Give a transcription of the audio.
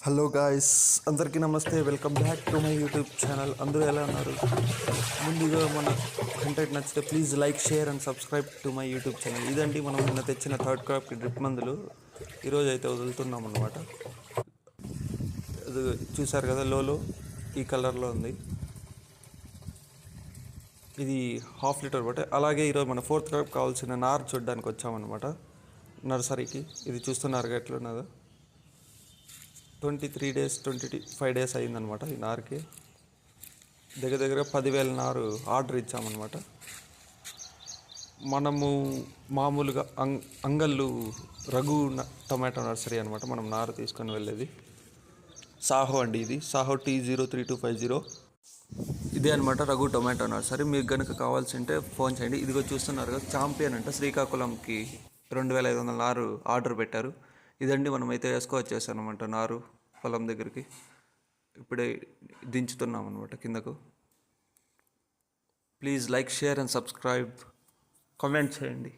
Hello guys, అందరికీ నమస్తే. Welcome back to my YouTube channel. అందరూ ఎలా ఉన్నారు? ముందుగా మన కంటెంట్ నచ్చితే please like, share and subscribe to my YouTube channel. ఇదండి మనం నిన్న తెచ్చిన థర్డ్ క్రాప్కి డ్రిప్ మందులు ఈరోజు అయితే వదులుతున్నాం అనమాట. అది చూసారు కదా, లోలో ఈ కలర్లో ఉంది. ఇది 1/2 లీటర్ బట్టే. అలాగే ఈరోజు మన ఫోర్త్ క్రాప్ కావాల్సిన నారు చూడడానికి వచ్చామన్నమాట నర్సరీకి. ఇది చూస్తున్నారు ఎట్లున్నదో. 23 డేస్ 25 డేస్ అయిందనమాట ఈ నారుకి. దగ్గర 10,000 నారు ఆర్డర్ ఇచ్చామన్నమాట. మనము మామూలుగా అంగళ్ళు రఘు టొమాటో నర్సరీ అనమాట మనం నారు తీసుకొని వెళ్ళేది. సాహో అండి, ఇది సాహో T0325 ఇదే అనమాట రఘు టొమాటో నర్సరీ. మీకు కనుక కావాల్సి ఉంటే ఫోన్ చేయండి. ఇదిగో చూస్తున్నారు కదా, ఛాంపియన్ అంట శ్రీకాకుళంకి 2,500 నారు ఆర్డర్ పెట్టారు. ఇదండి మనమైతే వేసుకోవచ్చేసాను అనమాట నారు పొలం దగ్గరికి. ఇప్పుడే దించుతున్నాం అనమాట కిందకు. Please like, share and subscribe, comment చేయండి.